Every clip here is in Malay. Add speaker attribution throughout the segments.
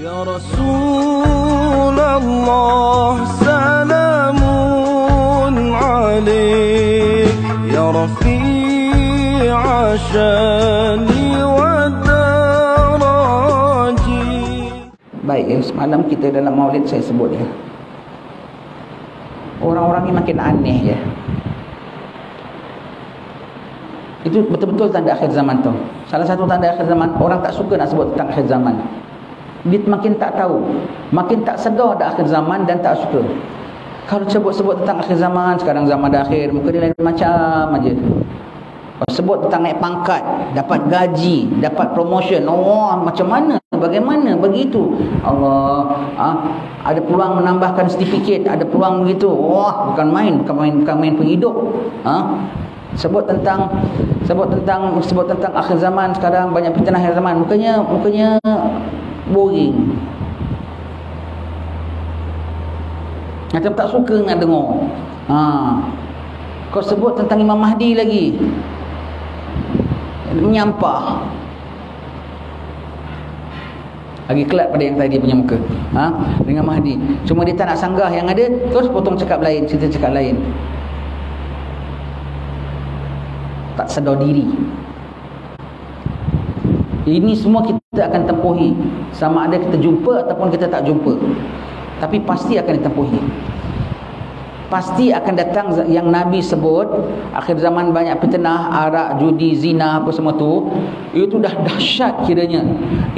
Speaker 1: Ya Rasulullah salamun alaik ya Rafi'a syani wa daraji.
Speaker 2: Baik ya, semalam kita dalam maulid saya sebut ya, orang-orang ni makin aneh ya. Itu betul-betul tanda akhir zaman tu. Salah satu tanda akhir zaman, orang tak suka nak sebut tentang akhir zaman. Dia makin tak tahu, makin tak sedar dah akhir zaman dan tak suka. Kalau sebut-sebut tentang akhir zaman, sekarang zaman dah akhir, muka dia lain macam aja. Sebut tentang naik pangkat, dapat gaji, dapat promotion. Oh, macam mana? Bagaimana? Begitu. Allah, ada peluang menambahkan sertifikat, ada peluang begitu. Wah, bukan main penghidup. Sebut tentang akhir zaman, sekarang banyak fitnah akhir zaman. Mukanya boring. Macam tak suka nak dengar. Kau sebut tentang Imam Mahdi lagi, menyampah. Lagi kelak pada yang tadi punya muka. Dengan Mahdi. Cuma dia tak nak sanggah yang ada, terus potong cakap lain, cerita cakap lain. Tak sedar diri. Ini semua kita akan tempuhi, sama ada kita jumpa ataupun kita tak jumpa, tapi pasti akan ditempuhi. Pasti akan datang yang Nabi sebut, akhir zaman banyak fitnah, arak, judi, zina, apa semua tu. Itu dah dahsyat kiranya.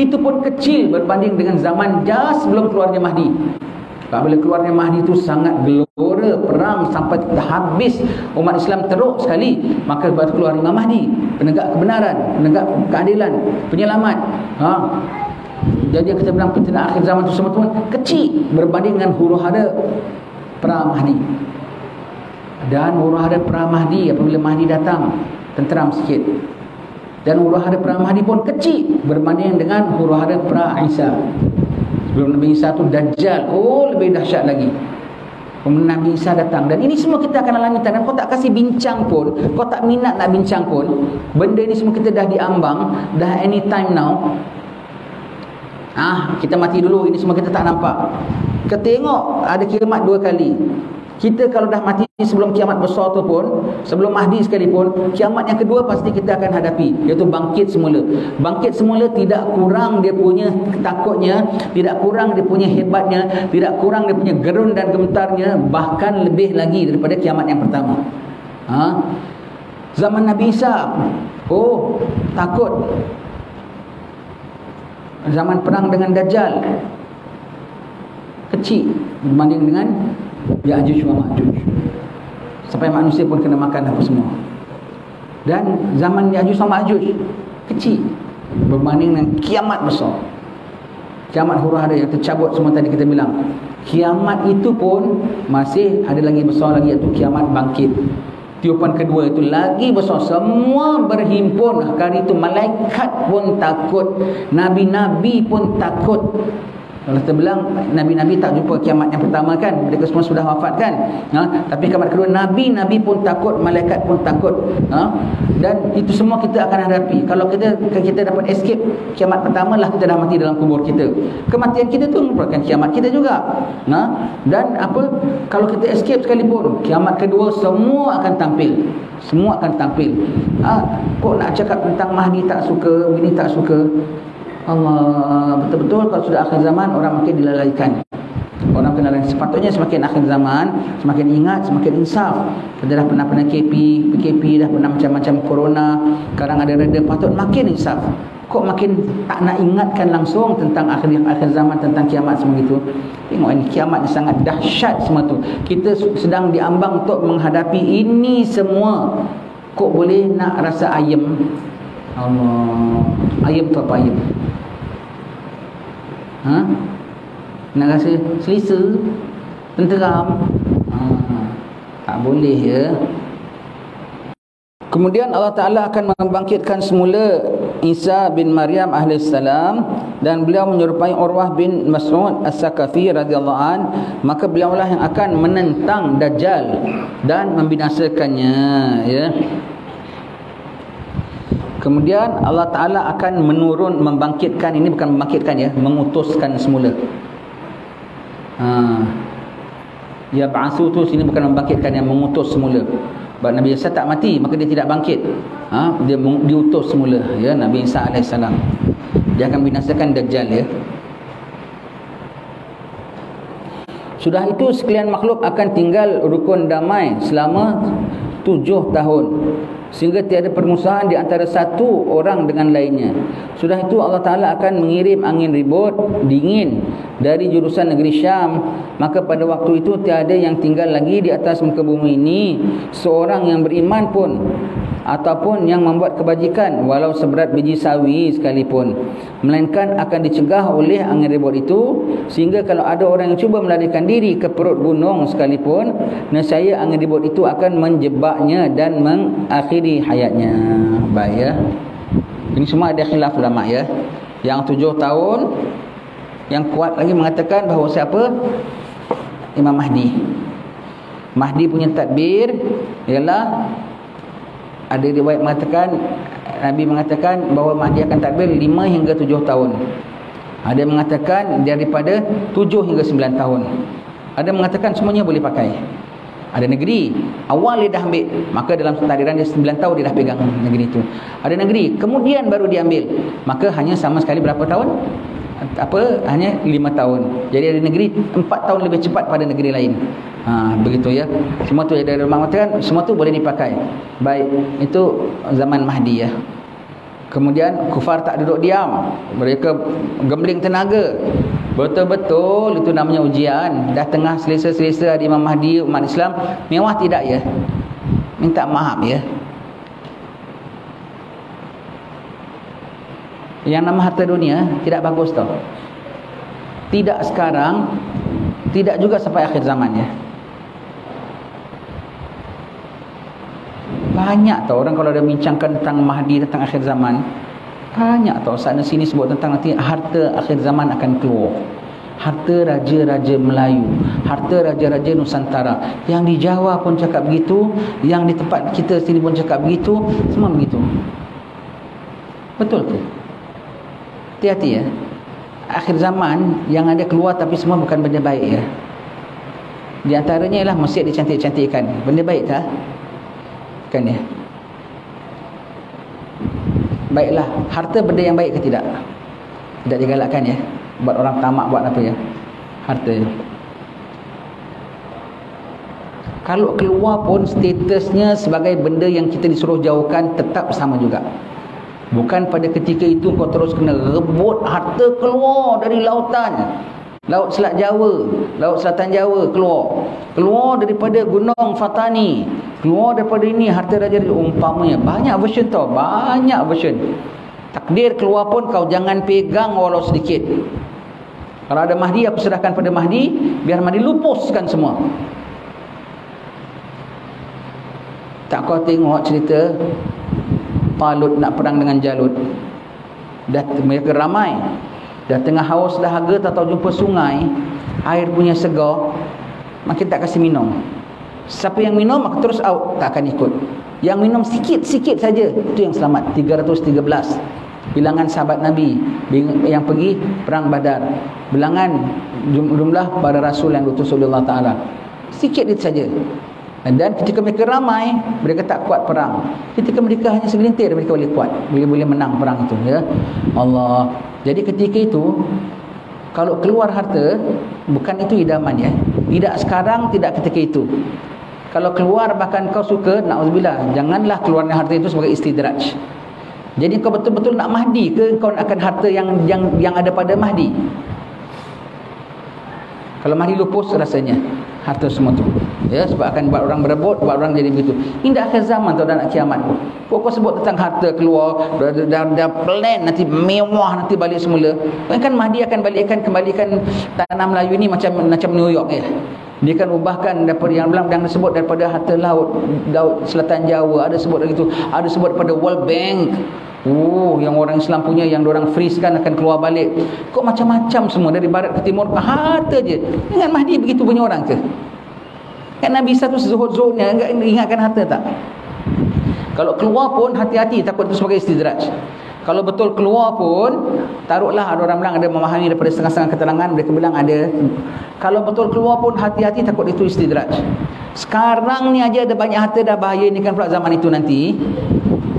Speaker 2: Itu pun kecil berbanding dengan zaman just sebelum keluarnya Mahdi. Bila keluarnya Mahdi itu sangat gelora, perang sampai habis umat Islam teruk sekali. Maka baru keluar Imam Mahdi, penegak kebenaran, penegak keadilan, penyelamat. Jadi kita bilang fitnah akhir zaman itu semua tu kecil berbanding dengan huru-hara perang Mahdi. Dan huru-hara perang Mahdi apabila Mahdi datang, tenteram sikit. Dan huru-hara perang Mahdi pun kecil berbanding dengan huru-hara perang Isa. Sebelum Nabi Isa tu Dajjal, lebih dahsyat lagi. Nabi Isa datang. Dan ini semua kita akan alami. Dan kau tak kasih bincang pun, kau tak minat nak bincang pun, benda ni semua kita dah diambang, dah anytime now. Kita mati dulu, ini semua kita tak nampak. Kita tengok ada kiamat 2 kali. Kita kalau dah mati sebelum kiamat besar tu pun, sebelum Mahdi sekalipun, kiamat yang kedua pasti kita akan hadapi, iaitu bangkit semula. Bangkit semula tidak kurang dia punya takutnya, tidak kurang dia punya hebatnya, tidak kurang dia punya gerun dan gemetarnya, bahkan lebih lagi daripada kiamat yang pertama. Zaman Nabi Isa, takut. Zaman perang dengan Dajjal, kecil berbanding dengan Ya'juj wa Ma'juj. Sampai manusia pun kena makan apa semua. Dan zaman Ya'juj wa Ma'juj kecil berbanding dengan kiamat besar. Kiamat huru-hara yang tercabut semua tadi kita bilang. Kiamat itu pun masih ada lagi besar lagi, iaitu kiamat bangkit. Tiupan kedua itu lagi besar. Semua berhimpun kali itu. Malaikat pun takut, nabi-nabi pun takut. Kalau kita bilang nabi-nabi tak jumpa kiamat yang pertama kan, mereka semua sudah wafat kan. Tapi kiamat kedua nabi-nabi pun takut, malaikat pun takut. Dan itu semua kita akan hadapi. Kalau kita dapat escape kiamat pertama lah, kita dah mati dalam kubur kita. Kematian kita tu merupakan kiamat kita juga. Dan kalau kita escape sekalipun, kiamat kedua semua akan tampil. Semua akan tampil. Kok nak cakap tentang Mahdi tak suka, ini tak suka. Allah, betul-betul kalau sudah akhir zaman orang makin dilalaikan. Orang kena lain. Sepatutnya semakin akhir zaman, semakin ingat, semakin insaf. Kita dah pernah PKP, dah pernah macam-macam corona, sekarang ada reda, patut makin insaf. Kok makin tak nak ingatkan langsung tentang akhir zaman, tentang kiamat semua gitu. Tengok ini kiamat yang sangat dahsyat semua tu. Kita sedang diambang untuk menghadapi ini semua. Kok boleh nak rasa ayam? Allah, ayam tu apa ayam? Nak rasa selesa, tenteram? Tak boleh ya. Kemudian Allah Ta'ala akan membangkitkan semula Isa bin Maryam alaihissalam, dan beliau menyerupai Urwah bin Mas'ud As-Sakafi radhiyallahu an. Maka beliaulah yang akan menentang Dajjal dan membinasakannya ya. Kemudian Allah Ta'ala akan membangkitkan, ini bukan membangkitkan ya, mengutuskan semula. Ya ba'athu tu sini bukan membangkitkan, yang mengutus semula. Sebab Nabi Isa tak mati, maka dia tidak bangkit. Dia diutus semula ya, Nabi Isa AS. Dia akan binasakan Dajjal ya. Sudah itu sekalian makhluk akan tinggal rukun damai selama 7 tahun, sehingga tiada permusuhan di antara satu orang dengan lainnya. Sudah itu Allah Ta'ala akan mengirim angin ribut dingin dari jurusan negeri Syam. Maka pada waktu itu tiada yang tinggal lagi di atas muka bumi ini seorang yang beriman pun, ataupun yang membuat kebajikan walau seberat biji sawi sekalipun, melainkan akan dicegah oleh angin ribut itu, sehingga kalau ada orang yang cuba melarikan diri ke perut gunung sekalipun, nescaya angin ribut itu akan menjebaknya dan mengakhiri hayatnya. Baik ya. Ini semua ada khilaf ulama ya. Yang 7 tahun, yang kuat lagi mengatakan bahawa siapa? Imam Mahdi. Mahdi punya tadbir ialah, ada riwayat mengatakan, Nabi mengatakan bahawa Mahdi akan takbir 5 hingga 7 tahun. Ada yang mengatakan daripada 7 hingga 9 tahun. Ada yang mengatakan semuanya boleh pakai. Ada negeri awal dia dah ambil, maka dalam takdiran dia 9 tahun dia dah pegang negeri itu. Ada negeri kemudian baru dia ambil, maka hanya sama sekali berapa tahun? Hanya 5 tahun. Jadi ada negeri 4 tahun lebih cepat pada negeri lain. Begitu ya. Semua tu ada ulama mengatakan semua tu boleh dipakai. Baik, itu zaman Mahdi ya. Kemudian kufar tak duduk diam, mereka gembling tenaga. Betul-betul itu namanya ujian. Dah tengah selesa-selesa ada Imam Mahdi, umat Islam mewah tidak ya? Minta maaf ya. Yang nama harta dunia tidak bagus tau. Tidak sekarang, tidak juga sampai akhir zaman ya. Banyak tau orang kalau ada bincangkan tentang Mahdi, tentang akhir zaman, banyak tau sana sini sebut tentang nanti harta akhir zaman akan keluar. Harta raja-raja Melayu, harta raja-raja Nusantara. Yang di Jawa pun cakap begitu, yang di tempat kita sini pun cakap begitu, semua begitu. Betul ke? Hati-hati ya. Akhir zaman yang ada keluar tapi semua bukan benda baik ya. Di antaranya ialah masjid dicantik-cantikkan. Benda baik tak? Kan ya. Baiklah, harta benda yang baik ke tidak? Tidak digalakkan ya. Buat orang tamak buat apa ya? Harta. Kalau keluar pun statusnya sebagai benda yang kita disuruh jauhkan tetap sama juga. Bukan pada ketika itu kau terus kena rebut harta keluar dari lautan. Laut Selat Jawa, Laut Selatan Jawa keluar daripada Gunung Fatani, keluar daripada ini harta raja umpamanya. Banyak version tau, banyak version. Takdir keluar pun kau jangan pegang walau sedikit. Kalau ada Mahdi, aku serahkan pada Mahdi, biar Mahdi lupuskan semua. Tak kau tengok cerita Talut nak perang dengan Jalut. Dah mereka ramai, dah tengah haus dahaga, tak tahu jumpa sungai, air punya segar, makin tak kasih minum. Siapa yang minum maka terus out, tak akan ikut. Yang minum sikit-sikit saja, itu yang selamat. 313 bilangan sahabat Nabi yang pergi perang Badar, bilangan jumlah para rasul yang diutus oleh Allah Ta'ala, sikit itu saja. Dan ketika mereka ramai, mereka tak kuat perang. Ketika mereka hanya segelintir, mereka boleh kuat, boleh menang perang itu ya. Allah. Jadi ketika itu kalau keluar harta, bukan itu idaman ya. Tidak sekarang, tidak ketika itu. Kalau keluar bahkan kau suka, na'udzubillah, janganlah keluarnya harta itu sebagai istidraj. Jadi kau betul-betul nak Mahdi ke kau akan harta yang ada pada Mahdi? Kalau Mahdi lupus rasanya harta semua tu ya, sebab akan buat orang berebut, buat orang jadi begitu. Ini dah akhir zaman tau, dah nak kiamat. Kau sebut tentang harta keluar, dah plan nanti mewah, nanti balik semula. Kan Mahdi akan kembalikan tanah Melayu ini macam New York ya. Dia akan ubahkan daripada yang belum yang disebut daripada harta laut Selatan Jawa, ada sebut lagi tu, ada sebut daripada World Bank. Yang orang Islam punya, yang diorang freeze kan akan keluar balik. Kok macam-macam semua dari barat ke timur, harta je. Ingat Mahdi begitu punya orang ke? Kan Nabi satu zuhud-zuhudnya ingatkan harta tak? Kalau keluar pun hati-hati, takut itu sebagai istidraj. Kalau betul keluar pun, taruhlah ada orang bilang ada memahami daripada setengah-setengah keterangan, mereka bilang ada. Kalau betul keluar pun hati-hati, takut itu istidraj. Sekarang ni aja ada banyak harta dah bahaya ni kan pula zaman itu nanti.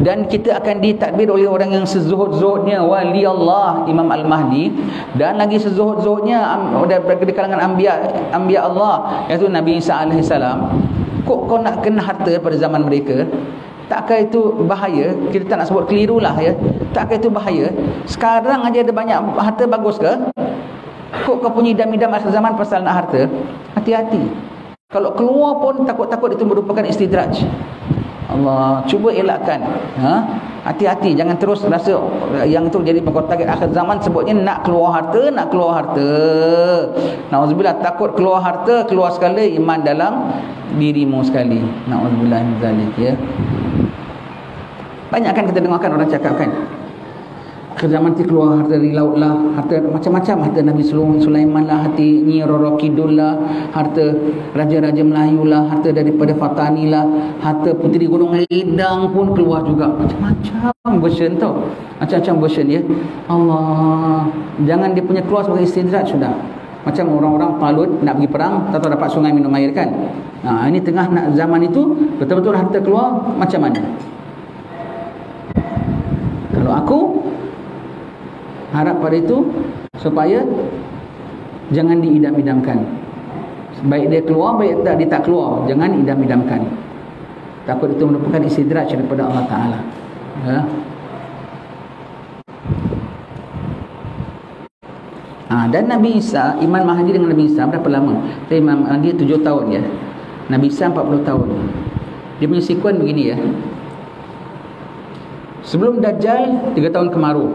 Speaker 2: Dan kita akan ditadbir oleh orang yang sezuhud-zuhudnya wali Allah Imam Al-Mahdi, dan lagi sezuhud-zuhudnya di kalangan anbiya Allah, iaitu Nabi Isa alaihi salam. Kok kau nak kena harta pada zaman mereka? Takkah itu bahaya? Kita tak nak sebut keliru lah ya. Takkah itu bahaya? Sekarang aja ada banyak harta, bagus ke? Kok kau punya idam-idam akhir zaman pasal nak harta? Hati-hati. Kalau keluar pun takut-takut itu merupakan istidraj. Allah, cuba elakkan. Hati-hati, jangan terus rasa yang itu jadi pokok target akhir zaman, sebutnya nak keluar harta, nak keluar harta. Nauzubillah, takut keluar harta, keluar sekali iman dalam dirimu sekali. Nauzubillah min zalik ya. Banyak kan kita dengarkan orang cakap kan, ke zaman tu keluar harta dari laut lah, harta macam-macam, harta Nabi Sulaiman lah, harta Nyi Roro Kidul lah, harta Raja-Raja Melayu lah, harta daripada Fatani lah, harta Puteri Gunung Ledang pun keluar juga. Macam-macam version tau, macam-macam version ya. Allah, jangan dia punya keluar sebagai istidraj sudah. Macam orang-orang Talut nak pergi perang, tak tahu dapat sungai minum air kan. Ini tengah nak zaman itu, betul-betul harta keluar macam mana? Kalau aku harap pada itu supaya jangan diidam-idamkan. Baik dia keluar, baik dia tak keluar, jangan idam-idamkan. Takut itu merupakan istidraj daripada Allah Ta'ala ya. Dan Nabi Isa, Imam Mahdi dengan Nabi Isa berapa lama? Imam Mahdi 7 tahun ya, Nabi Isa 40 tahun. Dia punya sekuen begini ya. Sebelum Dajjal 3 tahun kemarau.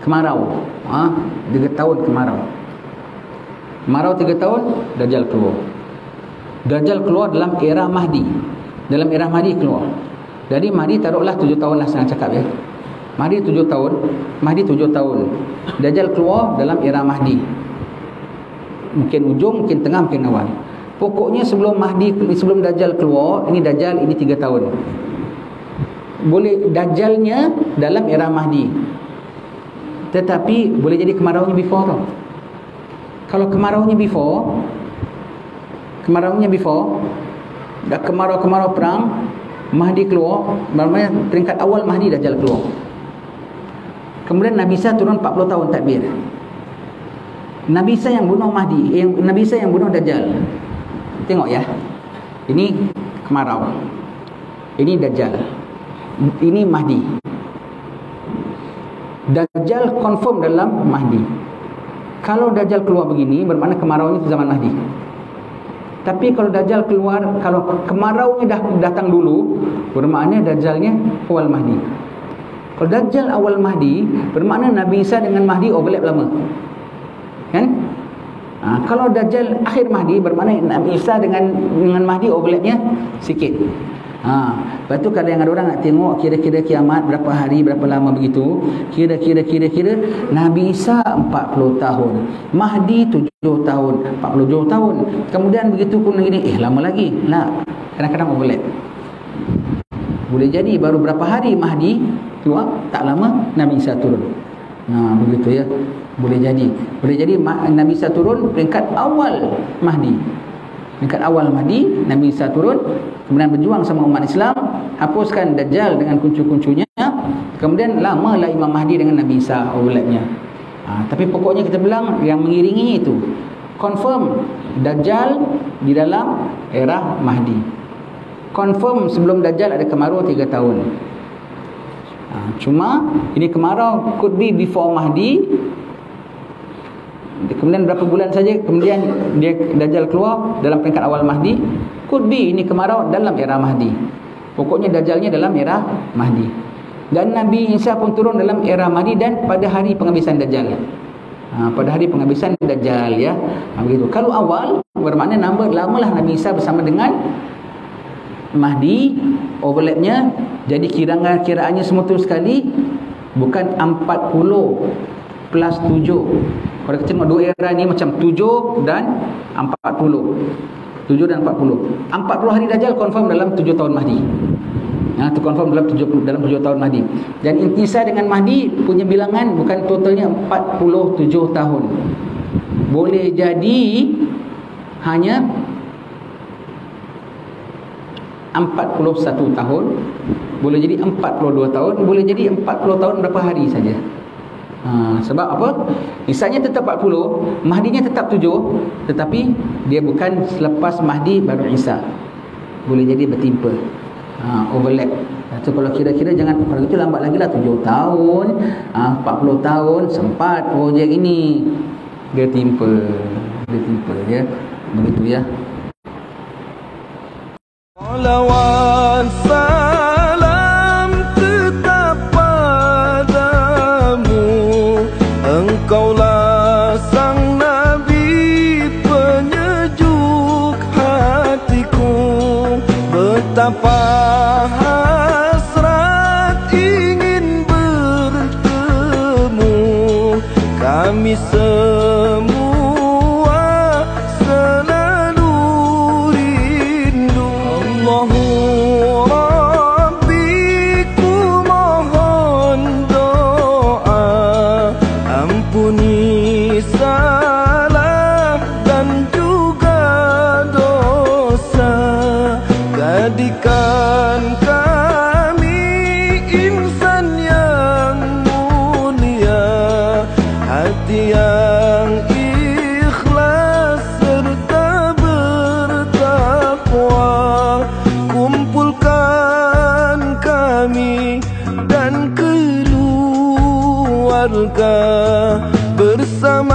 Speaker 2: 3 tahun kemarau. Kemarau 3 tahun, Dajjal keluar. Dajjal keluar dalam era Mahdi. Dalam era Mahdi keluar. Jadi Mahdi taruhlah 7 tahun lah saya cakap ya. Mahdi 7 tahun, Mahdi 7 tahun. Dajjal keluar dalam era Mahdi. Mungkin ujung, mungkin tengah, mungkin awal. Pokoknya sebelum Dajjal keluar, ini Dajjal ini 3 tahun. Boleh Dajjalnya dalam era Mahdi, tetapi boleh jadi kemaraunya before tau. Kalau kemaraunya before, dah kemarau perang, Mahdi keluar, maknanya peringkat awal Mahdi Dajjal keluar. Kemudian Nabi Isa turun 40 tahun takbir. Nabi Isa yang bunuh Mahdi, Nabi Isa yang bunuh Dajjal. Tengok ya. Ini kemarau. Ini Dajjal. Ini Mahdi. Dajjal confirm dalam Mahdi. Kalau Dajjal keluar begini, bermakna kemaraunya itu zaman Mahdi. Tapi kalau Dajjal keluar, kalau kemaraunya dah datang dulu, bermakna Dajjalnya awal Mahdi. Kalau Dajjal awal Mahdi, bermakna Nabi Isa dengan Mahdi overlap lama. Kan? Kalau Dajjal akhir Mahdi, bermakna Nabi Isa dengan Mahdi overlapnya sikit. Lepas tu kalau yang ada orang nak tengok kira-kira kiamat berapa hari, berapa lama begitu, kira Nabi Isa 40 tahun, Mahdi 7 tahun, 47 tahun. Kemudian begitu pun gini, lama lagi. Kadang-kadang overlap. Boleh jadi baru berapa hari Mahdi keluar, tak lama Nabi Isa turun. Begitu ya. Boleh jadi Nabi Isa turun peringkat awal Mahdi. Peringkat awal Mahdi, Nabi Isa turun, kemudian berjuang sama umat Islam, hapuskan Dajjal dengan kuncu-kuncunya, kemudian lamalah Imam Mahdi dengan Nabi Isa overlapnya. Tapi pokoknya kita bilang yang mengiringi itu confirm Dajjal di dalam era Mahdi. Confirm sebelum Dajjal ada kemarau 3 tahun. Cuma ini kemarau could be before Mahdi. Kemudian berapa bulan saja kemudian dia Dajjal keluar dalam peringkat awal Mahdi. Could be ini kemarau dalam era Mahdi. Pokoknya Dajjalnya dalam era Mahdi. Dan Nabi Isa pun turun dalam era Mahdi dan pada hari penghabisan Dajjal. Pada hari penghabisan Dajjal ya. Begitu. Kalau awal bermakna lamalah Nabi Isa bersama dengan Mahdi, overlapnya jadi kiraannya semua tu sekali bukan 40 plus 7. Kalau kita tengok dua era ni macam 7 dan 40. 7 dan 40. 40 hari Dajjal confirm dalam 7 tahun Mahdi. Itu confirm dalam 70 tahun Mahdi. Dan intisar dengan Mahdi punya bilangan bukan totalnya 47 tahun. Boleh jadi hanya 41 tahun, boleh jadi 42 tahun, boleh jadi 40 tahun berapa hari saja. Sebab apa? Isanya tetap 40, Mahdinya tetap 7, tetapi dia bukan selepas Mahdi baru Isa. Boleh jadi bertimpa, overlap. So, kalau kira-kira jangan pada itu lambat lagi lah, 7 tahun, 40 tahun, sempat projek ini. Dia timpa ya. Begitu ya.
Speaker 1: Salawat salam tetap padamu, Engkaulah sang Nabi penyejuk hatiku. Betapa hasrat ingin bertemu kami semua selalu rindu. Allahu Rabbi, ku mohon doa, ampuni salah dan juga dosa. Jadikan kami insan yang mulia, hati yang ikhlas serta bertakwa. Kumpulkan kami dan keluarga bersama